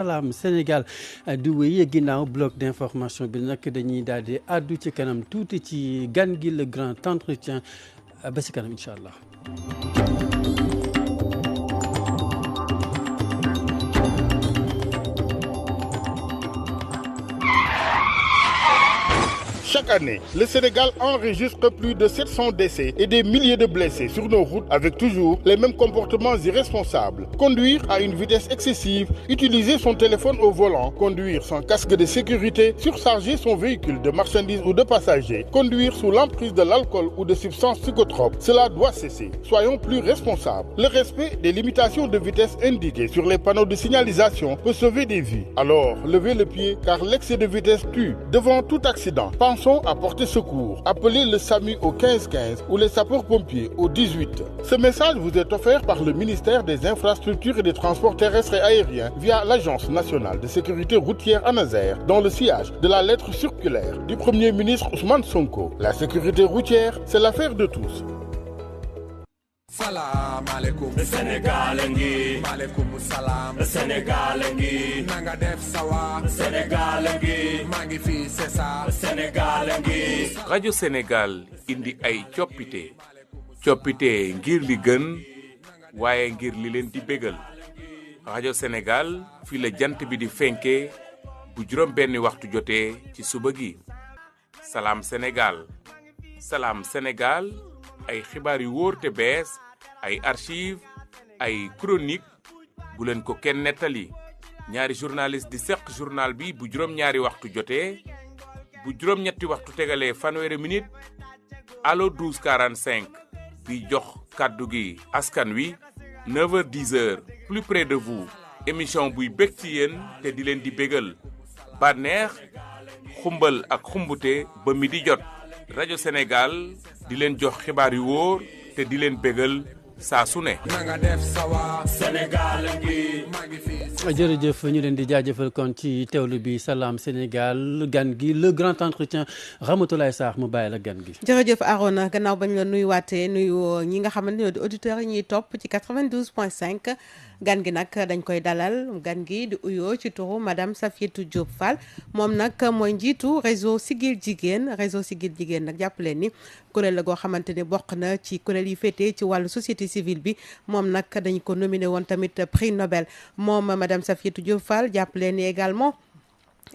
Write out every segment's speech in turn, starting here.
Salam Sénégal di wéy ginnaaw bloc d'information bi nag dañuy daal di àddu ci kanam tuuti ci gan gi le grand entretien ba ci kanam incha allah. Chaque année, le Sénégal enregistre plus de 700 décès et des milliers de blessés sur nos routes avec toujours les mêmes comportements irresponsables. Conduire à une vitesse excessive, utiliser son téléphone au volant, conduire sans casque de sécurité, surcharger son véhicule de marchandises ou de passagers, conduire sous l'emprise de l'alcool ou de substances psychotropes, cela doit cesser. Soyons plus responsables. Le respect des limitations de vitesse indiquées sur les panneaux de signalisation peut sauver des vies. Alors, levez le pied car l'excès de vitesse tue. Devant tout accident, pensons à porter secours. Appelez le SAMU au 1515 ou les sapeurs-pompiers au 18. Ce message vous est offert par le ministère des Infrastructures et des Transports terrestres et aériens via l'Agence nationale de sécurité routière ANASER dans le sillage de la lettre circulaire du Premier ministre Ousmane Sonko. La sécurité routière, c'est l'affaire de tous. Salam alaikum Sénégal ngi maaleykum salaam Sénégal ngi nanga def sawa Sénégal ngi maa ngi fi c'est ça Sénégal ngi rajo Sénégal indi ay coppite ngir li gën waaye ngir li leen di bégal rajo Sénégal fii la jant bi di fenke bu juróom benni waxtu jotee ci suba gi Salam Sénégal ay xibaar yu wóor te bees ay archive ay chronique bu leen ko kenn nettali ñaari journaliste di seq journal bi bu juróom-ñaari waxtu jotee bu juróom-ñetti waxtu tegalee fanweeri minute allo 12:45 bi jox kàddu gi askan wi 9h-10h plus près de vous émission buy bég ci yéen te di leen di bégal bànneex xumbal ak xumbute ba mi di jot rajo Sénégal di leen jox xibaar yu wóor te di leen bégal saa su ne. jërëjëf ñu leen di jaajëfal kon ci teewlu bi Salam Sénégal gan gi le grand entretien Ramatoulaye Sarr mu bàyyi la gan gi. jërëjëf Arona gannaaw bañ la nuyuwaatee nuyu ñi nga xamante ne di auditeurs yi ñuy topp ci 92.5 gan gi nag dañ koy dalal gan gi di uyoo ci turu madame Safietou Diop Fall moom nag mooy njiitu réseau Siggil Jigéen nag jàpp leen ni kuréel la goo xamante ni bokk na ci kuréel yi féetee ci wàllu société civile bi moom nag dañ ko nominé woon tamit prix Nobel moom madame Safietou Diop Fall jàpp leen ni également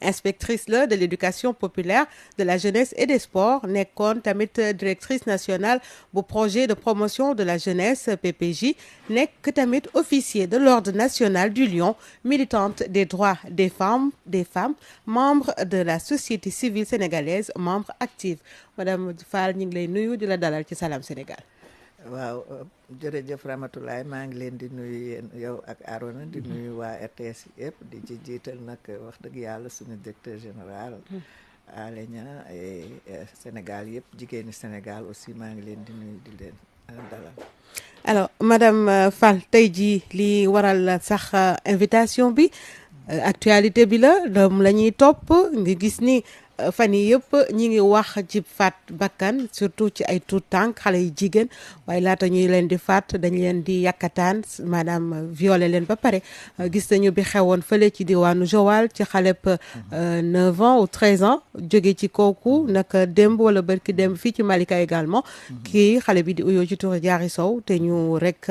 inspectrice la de l'éducation populaire de la jeunesse et des sports nekkoon tamit directrice nationale bu projet de promotion de la jeunesse PPJ nekk tamit officier de l'ordre national du Lion militante des droits des femmes membre de la société civile sénégalaise membre active madame Fall ñu ngi lay nuyu di la dalal ci Salam Sénégal. waaw jërëjëf Ramatoulaye maa ngi leen di nuyu yéen yow ak Arona di nuyu waa RTS yëpp di ci jiital nag wax dëgg yàlla suñu directeur général Alé Niang Sénégal yëpp jigéeni Sénégal aussi maa ngi leen di nuyu di leen dalal. alors madame Fall tey jii li waral sax invitation bi actualité bi la ñuy topp nga gis ni fan yi yëpp ñi ngi wax ci faat bakkan surtout ci ay tuut tànk xale yu jigéen waaye laata ñuy leen di faat dañ leen di yàkkataan maanaam violé leen ba pare gis nañu bi xewoon fële ci diwaanu Joal ci xaleb 9 ans ou 13 ans jóge ci kooku naka démb wala barki démb fii ci Malika également kii xale bi di uyoo ci turu Diary Sow te ñu rek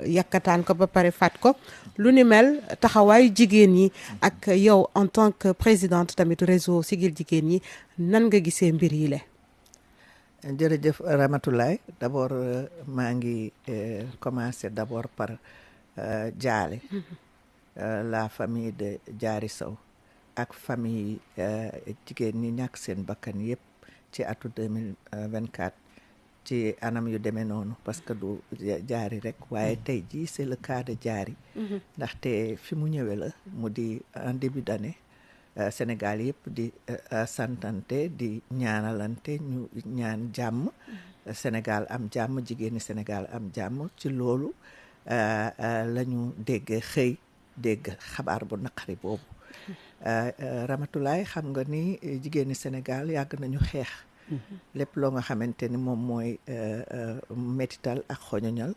yàkkataan ko ba pare faat ko lu ni mel taxawaayu jigéen ñi ak yow en tant que présidente tamit réseau Siggil Jigéen ñi nan nga gisee mbir yi le jërëjëf Ramatoulaye d'abord maa ngi commencer d'abord par jaale la famille de Diary Sow ak famille jigéen ñi ñàkk seen bakkan yëpp ci atu 2024 ci anam yu demee noonu parce que du Diary rek waaye tey jii c'est le cas de Diary ndaxte fi mu ñëwee la mu di en début d'année Sénégal yëpp di santante di ñaanalante ñu ñaan jàmm Sénégal am jàmm jigéeni Sénégal am jàmm ci loolu la ñu dégg xabaar bu naqari boobu Ramatoulaye xam nga ni jigéeni Sénégal yàgg nañu xeex lépp loo nga xamante ni moom mooy métital ak xoñoñal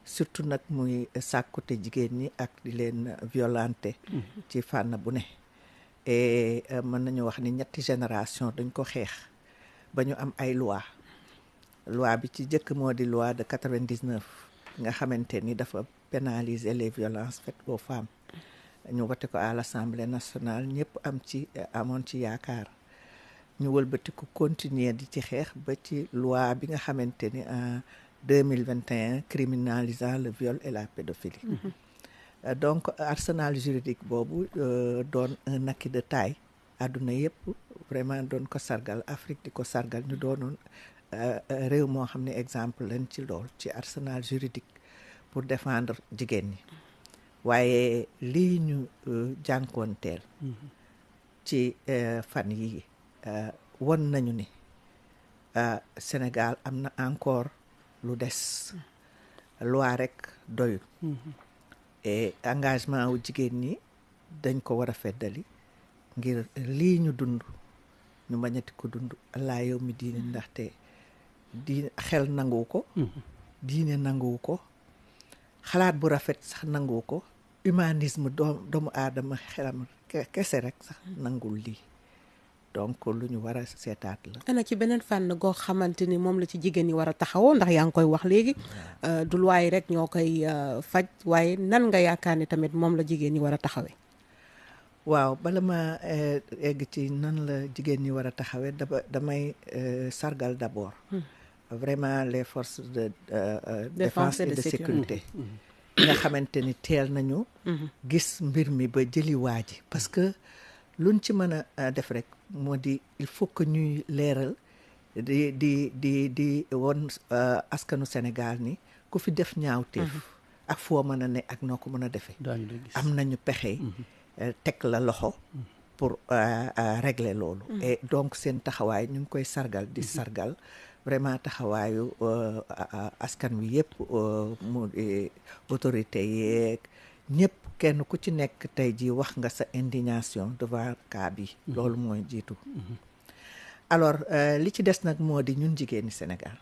surtout nag muy sàkkute jigéen ñi ak di leen violenter ci fànn bu ne et mën nañu wax ni ñetti génération dañ ko xeex ba ñu am ay loi bi ci jëkk moo di loi de 99 nga xamante ni dafa pénaliser les violences faites aux femmes ñu wote ko à l'Assemblée nationale ñëpp amoon ci yaakaar ñu wëlbati ko continuer di ci xeex ba ci loi bi nga xamante ni en 2021 criminalisant le viol et la pédophilie. Donc arsenal juridique boobu doon un acquis de taille àdduna yëpp vraiment doon ko sargal Afrique di ko sargal ñu doonoon réew moo xam ne exemple lañ ci lool ci arsenal juridique pour défendre jigéen ñi waaye lii ñu jànkoonteel ci fan yi won nañu ni Sénégal am na encore lu des loi rek doyul et engagement wu jigéen ñi dañ ko war a feddali ngir lii ñu dund ñu bañati ko dund allah yow mi diine ndaxte diine xel nanguwu ko diine nanguwu ko xalaat bu rafet sax nanguwu ko humanisme doomu aadama xelam kese rek sax nangul lii donc lu ñu war a seetaat la. ana ci beneen fànn goo xamante ni moom la ci jigéen ñi war a taxawoo ndax yaa ngi koy wax léegi du loi yi rek ñoo koy faj waaye nan nga yaakaar ni tamit moom la jigéen ñi war a taxawee. waaw bala ma egg ci nan la jigéen ñi war a taxawee damay sargal d'abord vraiment les forces de défense et de sécurité nga xamante ni teel nañu gis mbir mi ba jëli waa ji parce que luñ ci mën a def rek moo di il faut que ñuy leeral di won askanu Sénégal ni ku fi def ñaawteef ak foo mën a ne ak noo ko mën a defee am nañu pexe teg la loxo pour régler loolu et donc seen taxawaay ñu ngi koy sargal di sargal vraiment taxawaayu askan wi yëpp mu autorité yeeg ñëpp kenn ku ci nekk tey ji wax nga sa indignation devant cas bi loolu mooy jiitu alors li ci des nag moo di ñun jigéeni Sénégal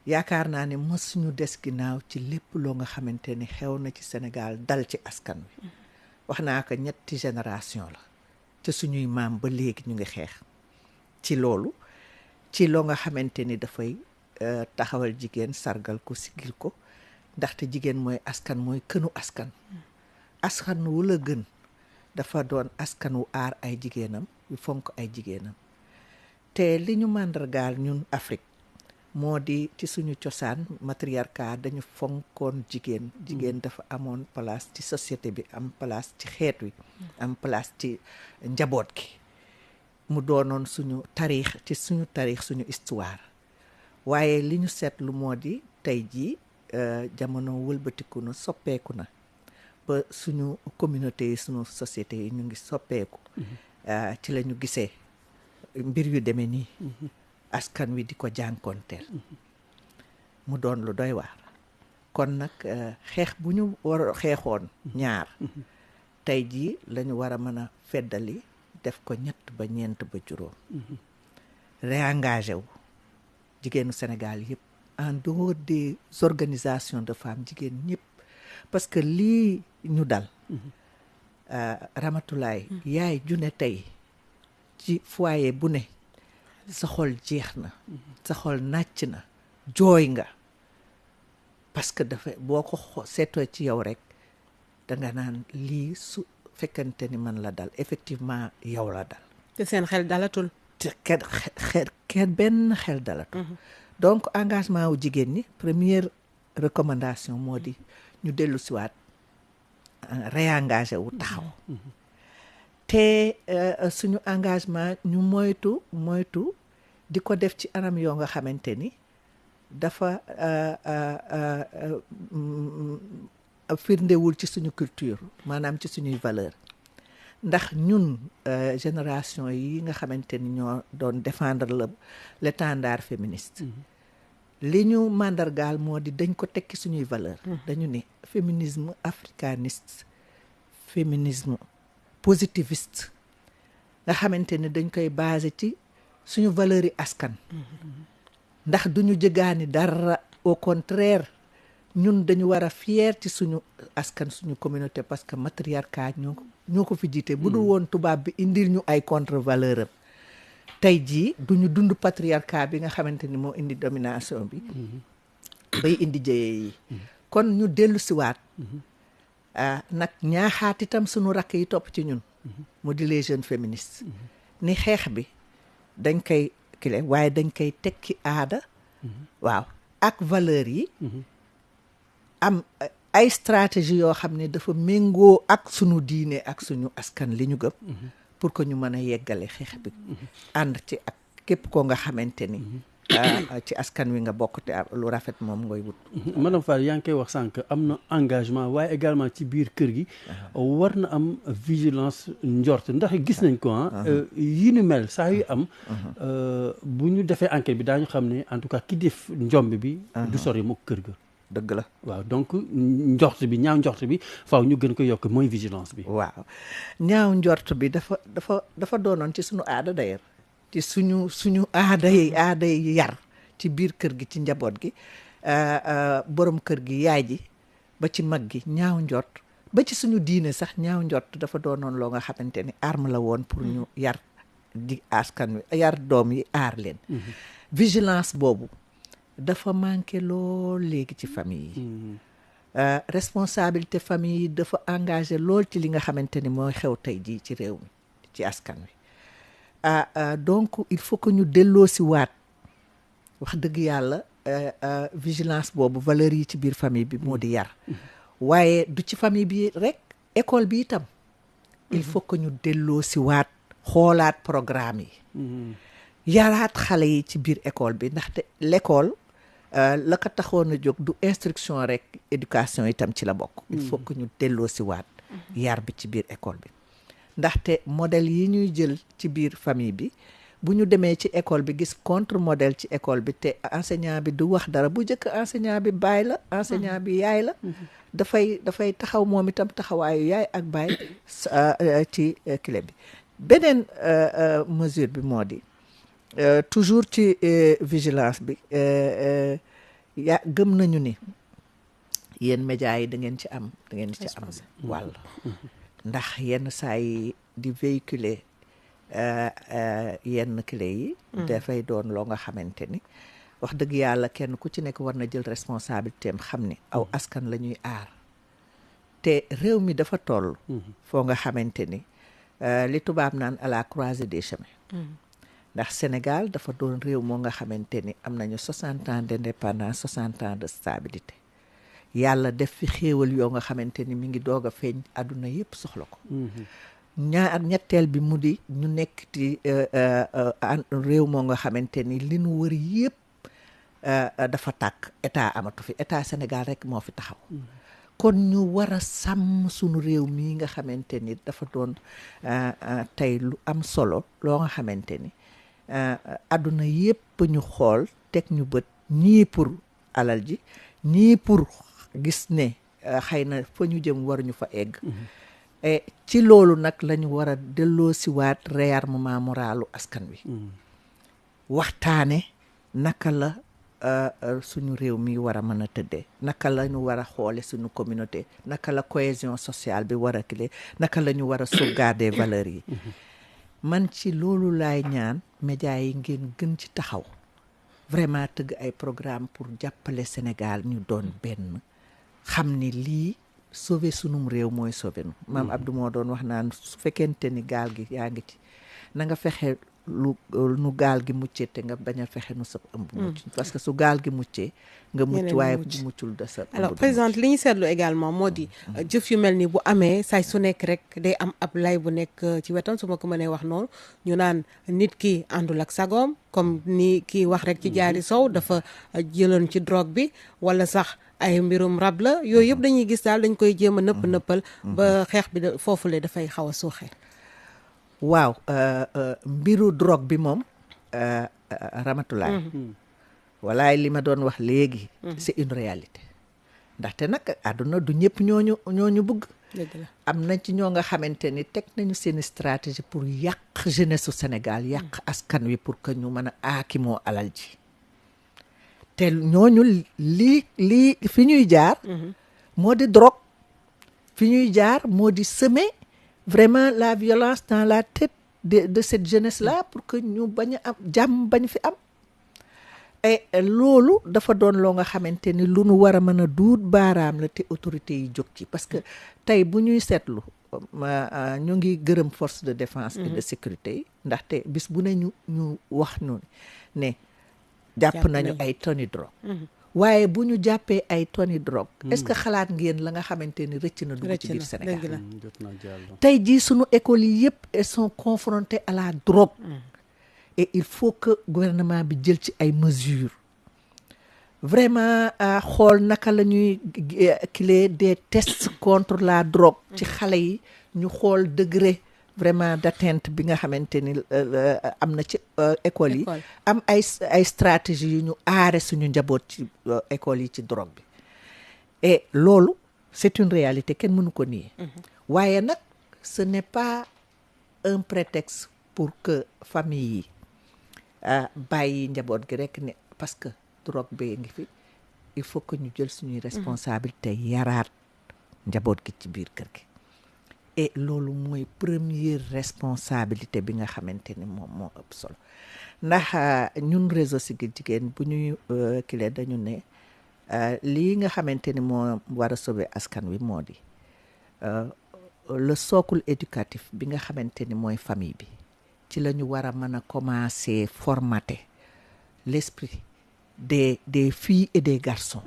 yaakaar naa ne mësuñu des ginnaaw ci lépp loo nga xamante ni xew na ci Sénégal dal ci askan wi wax naa ko ñetti génération la te suñuy maam ba léegi ñu ngi xeex ci loolu ci loo nga xamante ni dafay taxawal jigéen sargal ko sigil ko ndaxte jigéen mooy askan mooy kënu askan askan wu la gën dafa doon askan wu aar ay jigéenam yu fonk ay jigéenam te li ñu màndargaal ñun Afrique moo di ci suñu cosaan matriarcat dañu fonkoon jigéen dafa amoon place ci société bi am place ci xeet wi am place ci njaboot gi mu doonoon suñu taarix suñu histoire waaye li ñu seetlu moo di tey jii jamono wëlbatiku na soppeeku na ba suñu communauté yi suñu société yi ñu ngi soppeeku ci la ñu gisee mbir yu demee nii askan wi di ko jànkoonteel mu doon lu doy waar kon nag xeex bu ñu war xeexoon ñaar tey jii lañu war a mën a feddali def ko ñett ba ñeent ba juróom réengagé wu jigéenu Sénégal yëpp en dehors des organisations de femmes jigéen ñëpp parce que lii ñu dal Ramatulaay yaay june tey ci foyer bu ne sa xol jeex na sa xol nàcc na jooy nga parce que dafa boo ko seetoo ci yow rek danga naan lii su fekkante ni man la dal effectivement yow la dal te seen xel dalatul te kenn benn xel dalatul donc engagement wu jigéen ñi première recommandation moo di ñu dellu siwaat réengagé wu taxaw te suñu engagement ñu moytu di ko def ci anam yoo nga xamante ni dafa firndewul ci suñu culture maanaam ci suñuy valeur ndax ñun génération yi nga xamante ni ñoo doon défendre l'étendard féministe li ñu màndargaal moo di dañ ko tekki suñuy valeur dañu ne féminisme africaniste féminisme positiviste nga xamante ni dañ koy basé ci suñu valeur yi askan ndax duñu jëgaani dara au contraire ñun dañu war a fier ci suñu askan suñu communauté parce que matriarcat ñoo ko fi jiite bu dul woon tubaab bi indil ñu ay contre valeur am tey jii duñu dund patriarcat bi nga xamante ni moo indi domination bi bay indi jëye yi kon ñu dellu siwaat nag ñaaxaat itam suñu rakk yi topp ci ñun mu di les jeunes féministes ni xeex bi dañ koy kile waaye dañ koy tekki aada waaw ak valeur yi am ay stratégie yoo xam ne dafa méngoo ak sunu diine ak suñu askan li ñu gëm pour que ñu mën a yeggale xeex bi ànd ci ak képp koo nga xamante ni ci askan wi nga bokk te lu rafet moom ngay wut. madame Fall yaa ngi koy wax sànq am na engagement waaye également ci biir kër gi war na am vigilance njort ndax gis nañ ko yi ni mel saa yu am bu ñu defee enquête bi daañu xam ne en tout cas ki def njomb bi du sori mu kër ga. dëgg la waaw donc njort bi ñaaw njort bi faaw ñu gën ko yokk mooy vigilance bi. waaw ñaaw njort bi dafa doonoon ci suñu aada d'ailleurs ci suñu aada yi yar ci biir kër gi ci njaboot gi borom kër gi yaay ji ba ci mag gi ñaaw njort ba ci suñu diine sax ñaaw njort dafa doonoon loo nga xamante ni arme la woon pour ñu yar di askan wi yar doom yi aar leen vigilance boobu dafa manqué lool léegi ci famille yi responsabilité famille yi dafa engagé lool ci li nga xamante ni mooy xew tey jii ci réew mi ci askan wi donc il faut que ñu delloo si waat wax dëgg yàlla vigilance boobu valeur yi ci biir famille bi moo di yar waaye du ci famille bi rek école bi itam il faut que ñu delloo si waat xoolaat programme yi yaraat xale yi ci biir école bi ndaxte l'école la ko taxoon a jóg du instruction rek éducation itam ci la bokk il faut que ñu delloo si waat yar bi ci biir école bi ndaxte modèle yi ñuy jël ci biir famille bi bu ñu demee ci école bi gis contre modèle ci école bi te enseignant bi du wax dara bu njëkk enseignant bi baay la enseignant bi yaay la dafay taxaw moom itam taxawaayu yaay ak baay ci clé bi beneen mesure bi moo di toujours ci vigilance bi gëm nañu ni yéen médias yi da ngeen ci am wàll ndax yenn saa yi di véhiculer yenn clé yi dafay doon loo nga xamante ni wax dëgg yàlla kenn ku ci nekk war na jël responsabilité am xam ni aw askan la ñuy aar te réew mi dafa toll foo nga xamante ni li tubaab naan à la croisée des chemins ndax Sénégal dafa doon réew moo nga xamante ni am nañu 60 ans d'indépendance 60 ans de stabilité yàlla def fi xéewal yoo nga xamante ni mi ngi doog a feeñ àdduna yépp soxla ko ñetteel bi mu di ñu nekk ci réew moo nga xamante ni li nu wër yépp dafa tàkk état amatu fi état Sénégal rek moo fi taxaw kon ñu war a sàmm sunu réew mii nga xamante ni dafa doon tey lu am solo loo nga xamante ni àdduna yépp ñu xool teg ñu bët ñii pour alal ji ñii pour gis ne xëy na fa ñu jëm waruñu fa egg ci loolu nag lañu war a delloo si waat réarmement moralu askan wi waxtaane naka la suñu réew mi war a mën a tëddee naka la ñu war a xoole suñu communauté naka la cohésion sociale bi war a clé naka la ñu war a sauvegarder valeurs yi man ci loolu laay ñaan médias yi ngeen gën ci taxaw vraiment tëgg ay programme pour jàppale Sénégal ñu doon benn xam ni lii sauver sunum réew mooy sauver nu maam Abdou moo doon wax naan su fekkente ni gaal gi yaa ngi ci na nga fexe nu gaal gi muccee te nga bañ a fexe nu sa ëmb mucc parce que su gaal gi muccee nga mucc waaye bu muccul de sa alors présidente li ñu seetlu également moo di jëf yu mel ni bu amee saay su nekk rek day am ab lay bu nekk ci wetam su ma ko mënee wax noonu ñu naan nit ki àndul ak sagoom comme ni kii wax rek ci Diary Sow dafa jëloon ci drogue bi wala sax ay mbirum rab la yooyu yëpp dañuy gis daal dañ koy jéem a nëppal ba xeex bi foofu le dafay xaw a suuxee waaw mbiru drogue bi moom Ramatulaay walaay li ma doon wax léegi c'est une réalité ndaxte nag àdduna du ñëpp ñooñu bëgg am nañ ci ñoo nga xamante ni teg nañu seeni stratégie pour yàq jeunesse su Sénégal yàq askan wi pour que ñu mën a aakimoo alal ji te ñooñu lii fi ñuy jaar moo di drogue fi ñuy jaar moo di semer vraiment la violence dans la tête de cette jeunesse là pour que ñu bañ a am jàmm bañ fi am et loolu dafa doon loo nga xamante ni lu nu war a mën a duut baaraam la te autorités yi jóg ci parce que tey bu ñuy seetlu ñu ngi gërëm force de défense et de sécurité yi ndaxte bis bu ne ñu wax nu ne jàpp nañu ay tonnes drogue waaye bu ñu jàppee ay tonnes drogue est-ce que xalaat ngeen la nga xamante ni rëcc na dugg ci biir Sénégal tey jii sunu écoles yi yëpp elles sont confrontées à la drogue et il faut que gouvernement bi jël ci ay mesures vraiment xool naka la ñuy créer des tests contre la drogue ci xale yi ñu xool degré vraiment d'atteinte bi nga xamante ni am na ci école yi am ay stratégie yu ñu aare suñu njaboot ci école yi ci drogue bi et loolu c'est une réalité kenn mënu ko nier waaye nag ce n'est pas un prétexte pour que famille yi bàyyi njaboot gi rek ne parce que drogue bee ngi fi il faut que ñu jël suñuy responsabilité yaraat njaboot gi ci biir kër gi et loolu mooy première responsabilité bi nga xamante ni moom moo ëpp solo ndax ñun réseau Siggil Jigéen bu ñuy kile dañu ne lii nga xamante ni moo war a sauver askan wi moo di le socle éducatif bi nga xamante ni mooy famille bi ci la ñu war a mën a commencer formater l'esprit des filles et des garçons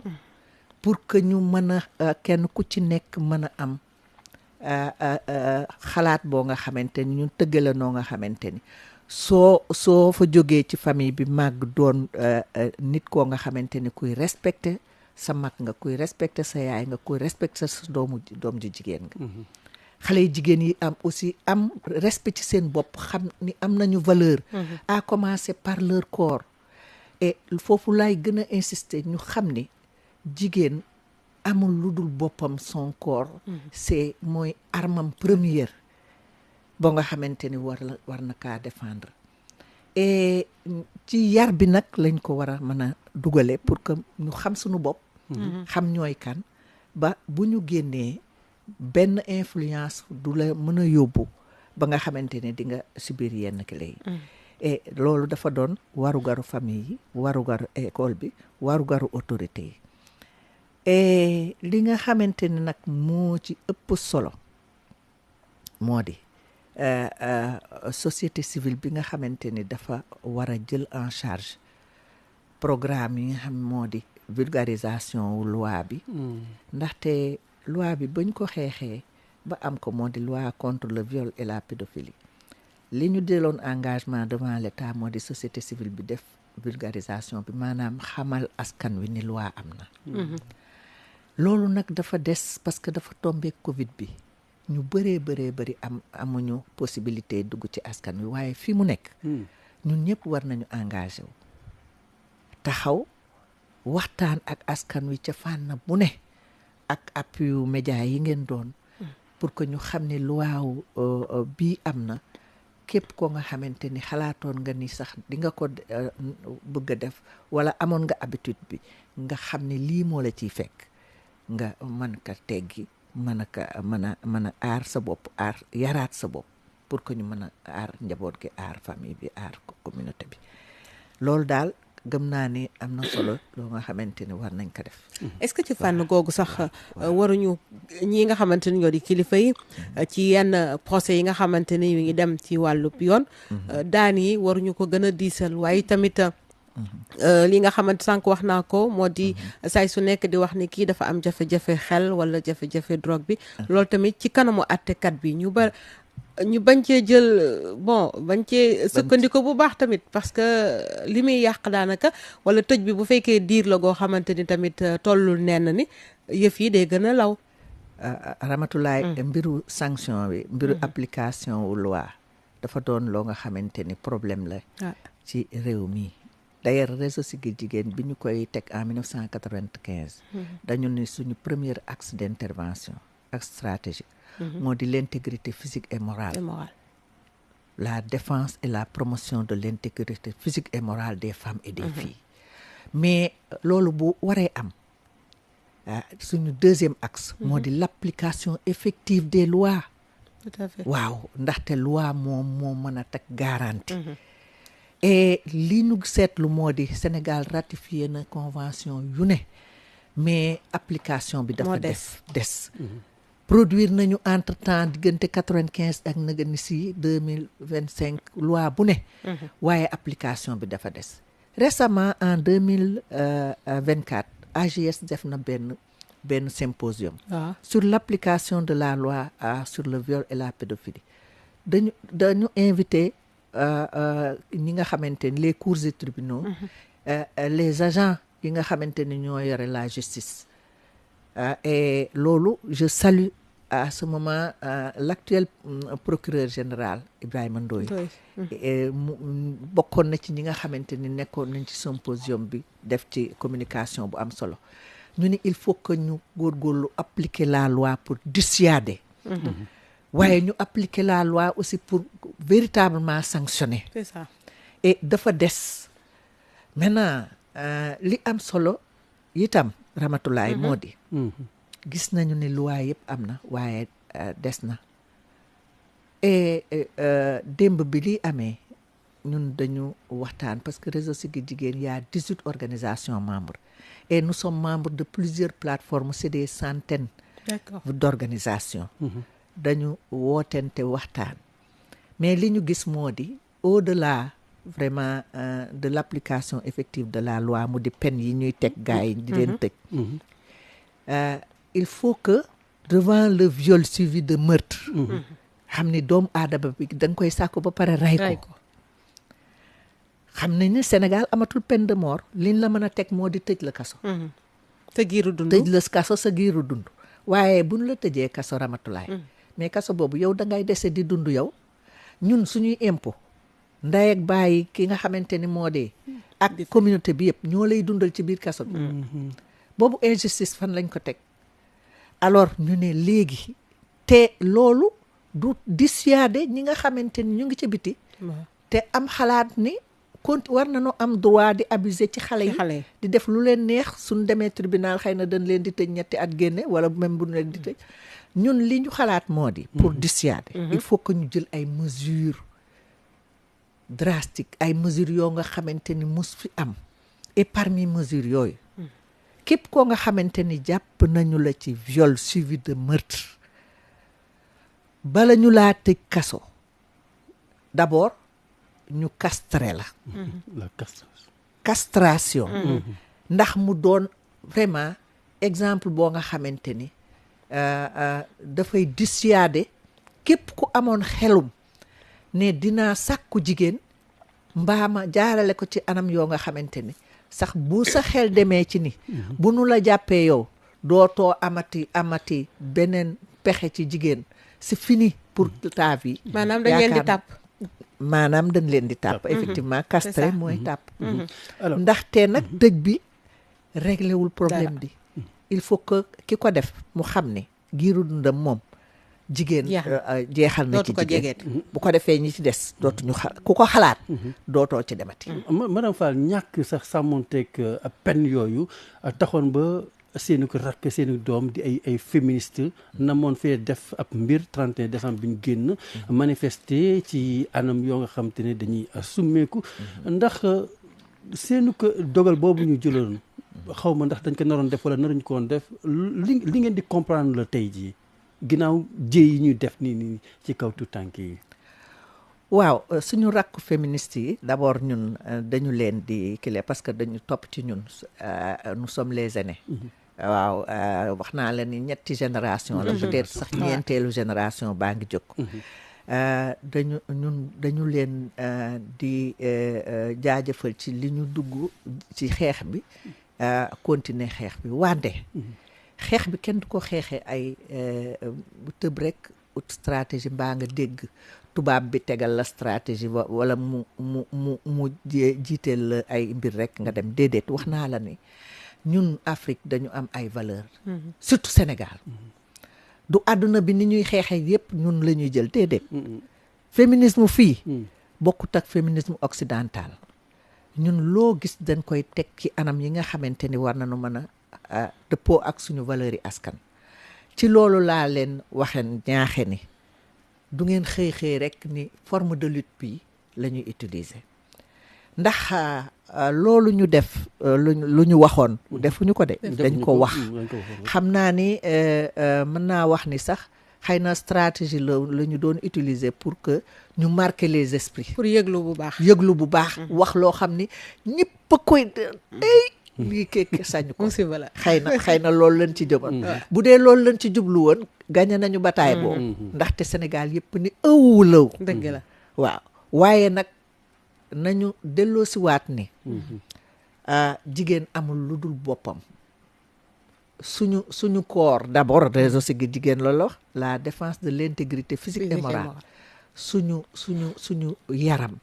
pour que ñu mën a kenn ku ci nekk mën a am xalaat boo nga xamante ni ñun tëgg la noo nga xamante ni soo fa jógee ci famille bi màgg doon nit koo nga xamante ni kuy respecter sa mag nga kuy respecter sa yaay nga kuy respecter sa doom ji jigéen nga xale yi jigéen yi am aussi am respect ci seen bopp xam ni am nañu valeur à commencer par leur corps et foofu laay gën a insister ñu xam ni jigéen amul lu dul boppam son corps c'est mooy armam première boo nga xamante ni war na kaa défendre et ci yar bi nag lañ ko war a mën a dugale pour que ñu xam suñu bopp xam ñooy kan ba bu ñu génnee benn influence du la mën a yóbbu ba nga xamante ne di nga subir yenn ki lay et loolu dafa doon warugaru famille yi warugaru école bi warugaru autorité yi et li nga xamante ne nag moo ci ëpp solo moo di société civile bi nga xamante ni dafa war a jël en charge programme yi nga xam moo di vulgarisation wu loi bi ndaxte loi bi bañ ko xeexee ba am ko moo di loi contre le viol et la pédophilie li ñu jëloon engagement devant l'État moo di société civile bi def vulgarisation bi maanaam xamal askan wi ni loi am na loolu nag dafa des parce que dafa tombé Covid bi ñu bëri amuñu possibilité dugg ci askan wi waaye fi mu nekk ñun ñëpp war nañu engagé wu taxaw waxtaan ak askan wi ca fànn bu ne ak appui média yi ngeen doon pour que ñu xam ne loi bii am na képp ko nga xamante ni xalaatoon nga ni sax di nga ko bëgg a def wala amoon nga habitude bi nga xam ne lii moo la ciy fekk nga mën ka teggi mën a aar sa bopp aar yaraat sa bopp pour que ñu mën a aar njaboot gi aar famille bi aar communauté bi loolu daal gëm naa ni am na solo loo nga xamante ni war nañ ko def. est-ce que ci fànn googu sax waruñu ñi nga xamante ni ñoo di kilifa yi ci yenn procès yi nga xamante ni ñu ngi dem ci wàllub yoon daan yi waruñu ko gën a diisal waaye tamit li nga xamante sànq wax naa ko moo di saay su nekk di wax ni kii dafa am jafe-jafe xel wala jafe-jafe drogue bi loolu tamit ci kanamu àttekat bi ñu bañ cee jël bañ cee sukkandiku bu baax tamit parce que li muy yàq daanaka wala tëj bi bu fekkee diir la goo xamante ni tamit tollul nenn ni yëf yi day gën a law. Ramatulaay mbiru sanction bi mbiru application wu loi dafa doon loo nga xamante ni problème la ci réew mi. D'ailleurs réseau Siggil Jigéen bi ñu koy teg en 1995 dañu ne suñu premier axe d'intervention ak stratégie moo di l'intégrité physique et morale la défense et la promotion de l'intégrité physique et morale des femmes et des filles mais loolu bu waree am suñu deuxième axe moo di l'application effective des lois. tout à fait waaw ndaxte loi moo mën a teg garantie. et li ñu seetlu moo di Sénégal ratifié na convention yu ne mais application bi dafa des. produire nañu entre temps diggante 95 ak nagani si 2025 loi bu ne. waaye application bi dafa des. récemment en 2024 AGS def na benn symposium. sur l'application de la loi sur le viol et la pédophilie. dañu invité ñi nga xamante ni les cours et tribunaux. les agents yi nga xamante ni ñoo yore la justice. et loolu je salue à ce moment l'actuel procureur général Ibrahima Ndoye. bokkoon na ci ñi nga xamante ni nekkoon nañ ci symposium bi def ci communication bu am solo ñu ni il faut que ñu góorgóorlu appliquer la loi pour dissuader. waaye ñu appliquer la loi aussi pour véritablement sanctionner. c'est ça. et dafa des maintenant li am solo itam Ramatulaay moo di gis nañu ne loi yëpp am na waaye des na et démb bi li amee ñun dañu waxtaan parce que réseau Siggil Jigéen y a 18 organisations membres et nous sommes membres de plusieurs plateformes c'est des centaines d'organisations dañu wootente waxtaan mais li ñu gis moo di au-delà vraiment de l'application effective de la loi mu di peine yi ñuy teg gars yi di leen tëj il faut que devant le viol suivi de meurtre xam ni doomu aadama bi da nga koy sàkku ba pare ray ko xam nañ ni Sénégal amatul peine de mort liñ la mën a teg moo di tëj la kaso sa giiru dund tëj la kaso sa giiru dund waaye buñ la tëjee kaso Ramatulaay mais kaso boobu yow da ngay dese di dund yow ñun suñuy impôt ndey ak bàyyi ki nga xamante ni moo dee ak communauté bi yëpp ñoo lay dundal ci biir kaso bi boobu injustice fan lañ ko teg alors ñu ne léegi te loolu du dissuader ñi nga xamante ni ñu ngi ci biti te am xalaat ni war nañu am droit di abuser ci xale yi di def lu leen neex suñ demee tribunal xëy na dañ leen di tëj ñetti at génne wala même bu ñu leen di tëj ñun li ñu xalaat moo di pour dissuader il faut que ñu jël ay mesures drastiques ay mesures yoo nga xamante ni mus fi am et parmi mesures yooyu képp koo nga xamante ni jàpp nañu la ci viol suivi de meurtre bala ñu laa tëj kaso d'abord ñu castrer la castration ndax mu doon vraiment exemple boo nga xamante ni dafay dissuader képp ku amoon xelum ne dinaa sàkku jigéen mbaama jaarale ko ci anam yoo nga xamante ni sax bu sa xel demee ci ni bu nu la jàppee yow dootoo amati beneen pexe ci jigéen c'est fini pour ta vie. maanaam dañ leen di tàpp maanaam dañ leen di tàpp effectivement castré mooy tàpp ndaxte nag tëj bi réglé wul problème bi il faut que ki ko def mu xam ne giiru dundam moom jigéen jeexal na ci jigéen bu ko defee ñi ci des dootuñu ku ko xalaat dootoo ci demati madame Fall ñàkk sax sàmmonteeg peine yooyu taxoon ba seeni ko rakk seeni doom di ay féministe namoon fee def ab mbir 31 décembre bi ñu génn manifester ci anam yoo nga xam te ne dañuy summeeku ndax seeni ko dogal boobu ñu jëloon xaw ma ndax dañ ko naroon def wala naruñ ko woon def li ngeen di comprendre la tey jii ginnaaw jéey yi ñuy def nii ci kaw tout tànk yi waaw suñu rakku féministes yi d'abord ñun dañu leen di kile parce que dañu topp ci ñun nous sommes les aînés waaw wax naa la ni ñetti génération la peut-être sax ñeenteelu génération baa ngi jóg dañu leen di jaajëfal ci li ñu dugg ci xeex bi continuer xeex bi wante xeex bi kenn du ko xeexee ay tëb rek ut stratégie mbaa nga dégg tubaab bi tegal la stratégie wala mu jiiteel la ay mbir rek nga dem déedéet wax naa la ni ñun Afrique dañu am ay valeur surtout Sénégal du àdduna bi ni ñuy xeexee yépp ñun la ñuy jël déedéet féminisme fii bokkut ak féminisme occidental ñun loo gis dañ koy teg ci anam yi nga xamante ni war nañu mën a dëppoo ak suñu valeur yi askan ci loolu laa leen waxe ñaaxe ni du ngeen xëy rek ni forme de lutte bi la ñuy utiliser ndax loolu ñu def lu ñu waxoon defuñu ko de dañ ko wax xam naa ni mën naa wax ni sax xëy na stratégie la ñu doon utiliser pour que ñu marquer les esprits pour yëglu bu baax wax loo xam ni ñëpp a koy lii keke sañ ko musiba la xëy na loolu lañ ci jubal bu dee loolu lañ ci jublu woon gagné nañu bataay boobu ndaxte Sénégal yëpp ni ëwlaw dëgg la waaw waaye nag nañu delloosiwaat ni jigéen amul lu dul boppam suñu corps d'abord réseau si gi jigéen loolu wax la défense de l'intégrité physique et morale suñu yaram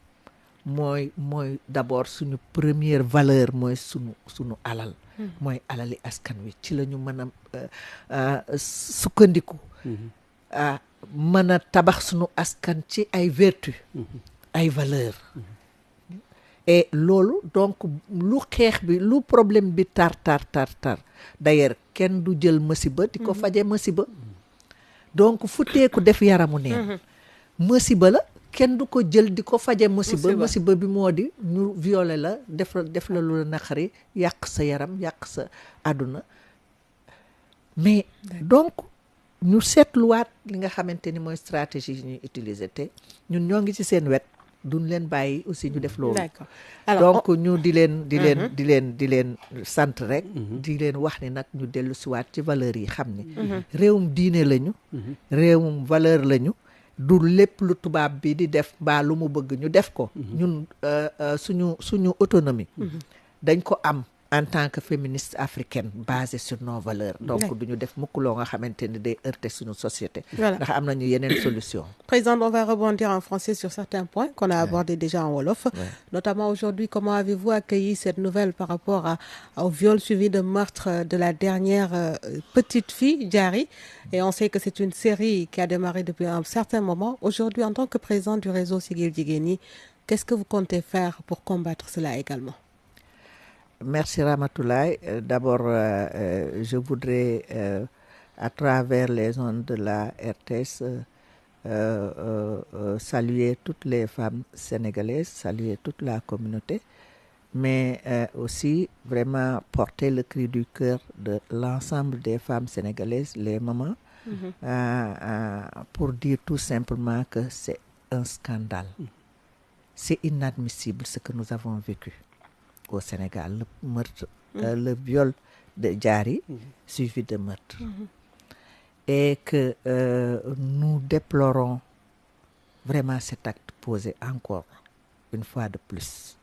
mooy d'abord suñu première valeur mooy suñu alal mooy alali askan wi ci la ñu mën a sukkandiku mën a tabax suñu askan ci ay vertu ay valeur et loolu donc lu xeex bi lu problème bi tar d'ailleurs kenn du jël masiba di ko faje masiba donc futteeku def yaramu neen masiba la kenn du ko jël di ko faje masiba bi moo di ñu violer la def la lu la naqari yàq sa yaram yàq sa àdduna mais donc ñu seetluwaat li nga xamante ni mooy stratégie yi ñuy utiliser te ñun ñoo ngi ci seen wet duñ leen bàyyi aussi ñu def loolu donc ñu di leen sant rek di leen wax ni nag ñu dellu siwaat ci valeurs yi xam ni réewum diine lañu réewum valeur lañu du lépp lu tubaab bi di def mbaa lu mu bëgg ñu def ko ñun suñu autonomie dañ ko am en tant que féministe africaine basée sur nos valeurs donc duñu def mukk loo nga xamante ni day heurter suñu société ndax am nañu yeneen solution. Présidente, on va rebondir en français sur certains points qu'on a abordés déjà en wolof, notamment aujourd'hui. Comment avez-vous accueilli cette nouvelle par rapport au viol suivi de meurtre de la dernière petite fille, Diary, et on sait que c'est une série qui a démarré depuis un certain moment. Aujourd'hui, en tant que président du réseau Siggil Jigéen Ñi, qu'est-ce que vous comptez faire pour combattre cela également? Merci Ramatoulaye. D'abord, je voudrais, à travers les ondes de la RTS, saluer toutes les femmes sénégalaises, saluer toute la communauté, mais aussi vraiment porter le cri du cœur de l'ensemble des femmes sénégalaises, les mamans, pour dire tout simplement que c'est un scandale. C'est inadmissible ce que nous avons vécu au Sénégal, le meurtre, le viol de Diary suivi de meurtre. Et que nous déplorons vraiment cet acte posé encore une fois de plus.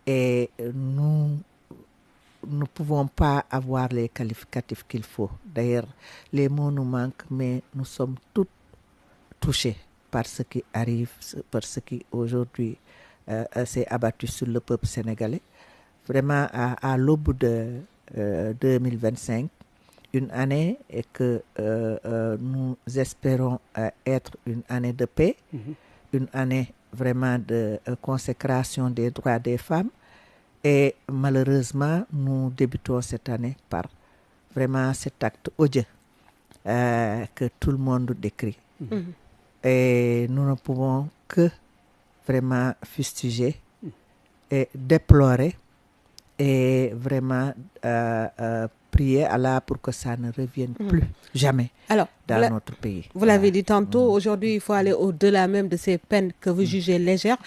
Et nous ne pouvons pas avoir les qualificatifs qu'il faut. D'ailleurs, les mots nous manquent, mais nous sommes toutes touchées par ce qui arrive, par ce qui aujourd'hui s'est abattu sur le peuple sénégalais. Vraiment à l'aube de 2025, une année et que nous espérons être une année de paix, une année vraiment de consécration des droits des femmes. Et malheureusement, nous débutons cette année par vraiment cet acte odieux que tout le monde décrit. Et nous ne pouvons que vraiment fustiger et déplorer et vraiment prier Allah pour que ça ne revienne plus jamais dans notre pays. Vous l'avez dit tantôt, aujourd'hui il faut aller au-delà même de ces peines que vous jugez légères,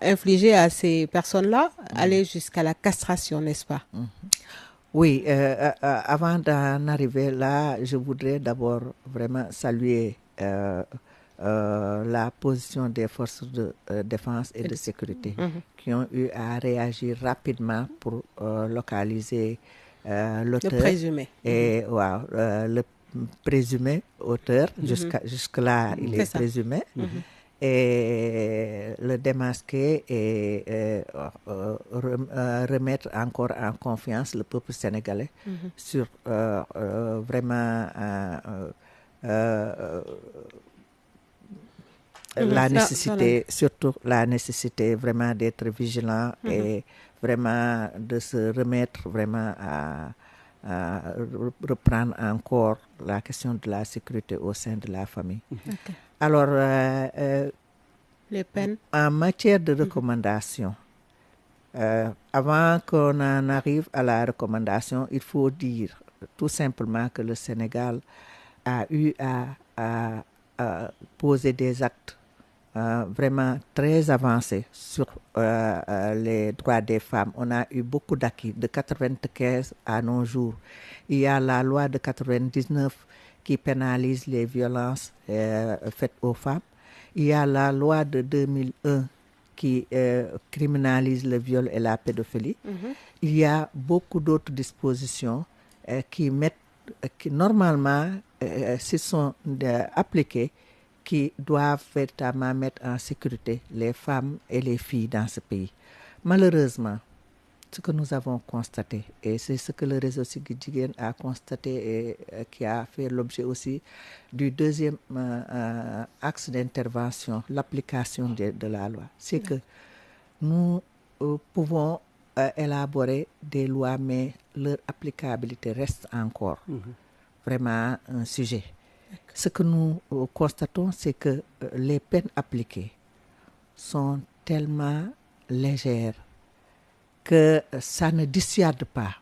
infliger à ces personnes-là, aller jusqu'à la castration, n'est-ce pas? Oui, avant d'en arriver là, je voudrais d'abord vraiment saluer la position des forces de défense et de sécurité qui ont eu à réagir rapidement pour localiser l'auteur. Le présumé. Et le présumé auteur, jusque-là il est présumé. Et le démasquer et remettre encore en confiance le peuple sénégalais sur vraiment la nécessité, surtout la nécessité vraiment d'être vigilant et vraiment de se remettre vraiment à reprendre encore la question de la sécurité au sein de la famille. Alors, les peines en matière de recommandation, avant qu'on en arrive à la recommandation, il faut dire tout simplement que le Sénégal a eu à poser des actes vraiment très avancés sur les droits des femmes. On a eu beaucoup d'acquis de 95 à nos jours. Il y a la loi de 99 qui pénalise les violences faites aux femmes. Il y a la loi de 2001 qui criminalise le viol et la pédophilie. Il y a beaucoup d'autres dispositions qui normalement, s'ils sont appliquées, qui doivent véritablement mettre en sécurité les femmes et les filles dans ce pays. Malheureusement, ce que nous avons constaté, et c'est ce que le réseau Siggil Jigéen a constaté et qui a fait l'objet aussi du deuxième axe d'intervention, l'application de la loi, c'est que nous pouvons élaborer des lois, mais leur applicabilité reste encore vraiment un sujet. Ce que nous constatons, c'est que les peines appliquées sont tellement légères que ça ne dissuade pas.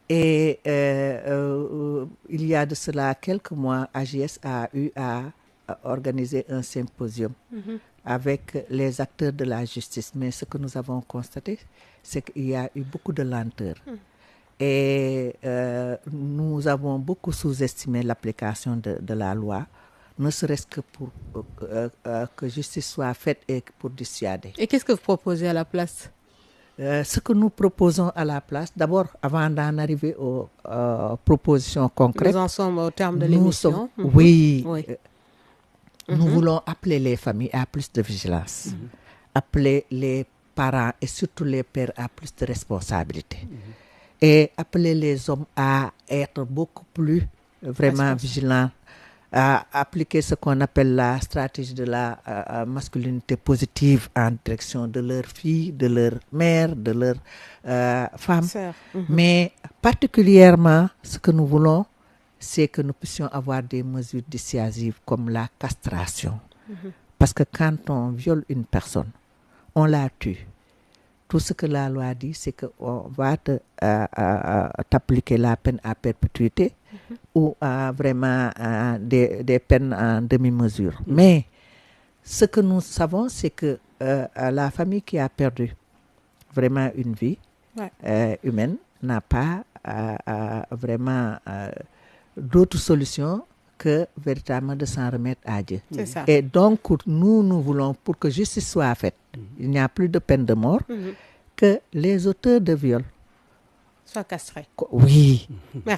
Et il y a de cela quelques mois, AJS a eu à organiser un symposium avec les acteurs de la justice. Mais ce que nous avons constaté, c'est qu'il y a eu beaucoup de lenteur. Et nous avons beaucoup sous-estimé l'application de la loi, ne serait-ce que pour que justice soit faite et pour dissuader. Et qu'est-ce que vous proposez à la place? Ce que nous proposons à la place, d'abord, avant d'en arriver aux propositions concrètes, nous en sommes au terme de l'émission. Oui. Nous voulons appeler les familles à plus de vigilance, appeler les parents et surtout les pères à plus de responsabilité. Et appeler les hommes à être beaucoup plus vraiment vigilants, à appliquer ce qu'on appelle la stratégie de la masculinité positive en direction de leurs filles, de leurs mères, de leurs femmes. Mais particulièrement, ce que nous voulons, c'est que nous puissions avoir des mesures dissuasives comme la castration. Parce que quand on viole une personne, on la tue. Tout ce que la loi dit, c'est qu'on va t'appliquer la peine à perpétuité ou vraiment des peines en demi-mesure. Mais ce que nous savons, c'est que la famille qui a perdu vraiment une vie humaine n'a pas vraiment d'autres solutions que véritablement de s'en remettre à Dieu. Et donc, nous voulons, pour que justice soit faite, il n'y a plus de peine de mort, que les auteurs de viol soient castrés. Oui,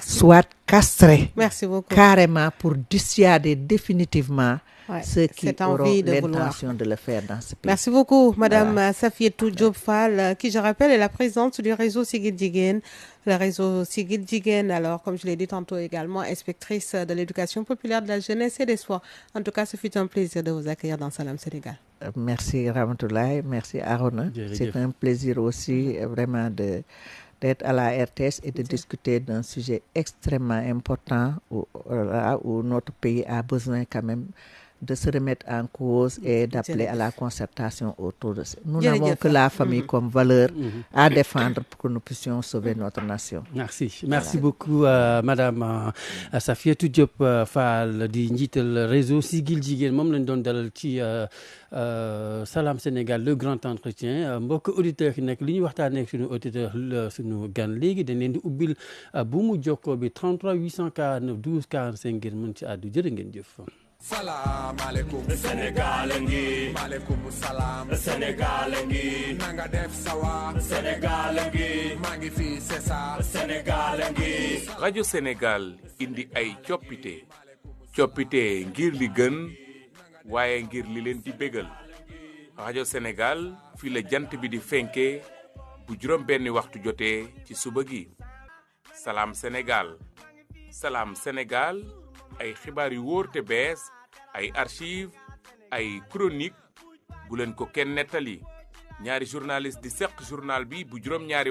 soient castrés. Merci beaucoup. Carrément pour dissuader définitivement ceux qui auront l'intention de le faire dans ce pays. Merci beaucoup, Madame Safietou Diop Fall, qui, je rappelle, est la présidente du réseau Siggil Jigéen. Le réseau Siggil Jigéen, alors, comme je l'ai dit tantôt également, inspectrice de l'éducation populaire, de la jeunesse et des sports. En tout cas, ce fut un plaisir de vous accueillir dans Salam Sénégal. Merci Ramatoulaye, merci Arona. C'est un plaisir aussi vraiment d'être à la RTS et de discuter d'un sujet extrêmement important où notre pays a besoin quand même de se remettre en cause et d'appeler à la concertation autour de ça. Nous n'avons que la famille comme valeur à défendre pour que nous puissions sauver notre nation. Merci beaucoup Madame Safietou Diop Fall di njiital réseau Siggil Jigéen moom lañ doon dalal ci Salam Sénégal le grand entretien mbokk auditeurs yi nekk li ñuy waxtaanee ak suñu auditeur suñu gan léegi dañ leen di ubbil bu mu jokkoo bi 33 849 12 45 ngeen mën ci àddu jërë ngeen jëf. Salam alaikum Sénégal ngi maaleykum salaam Sénégal ngi nanga def sawa Sénégal ngi maa ngi fi c'est ça Sénégal ngi rajo Sénégal indi ay coppite ngir li gën waaye ngir li leen di bégal rajo Sénégal fii la jant bi di fenke bu juróom benni waxtu jotee ci suba gi Salam Sénégal ay xibaar yu wóor te bees ay archive ay chronique bu leen ko kenn nettali ñaari journaliste di seq journal bi bu juróom-ñaari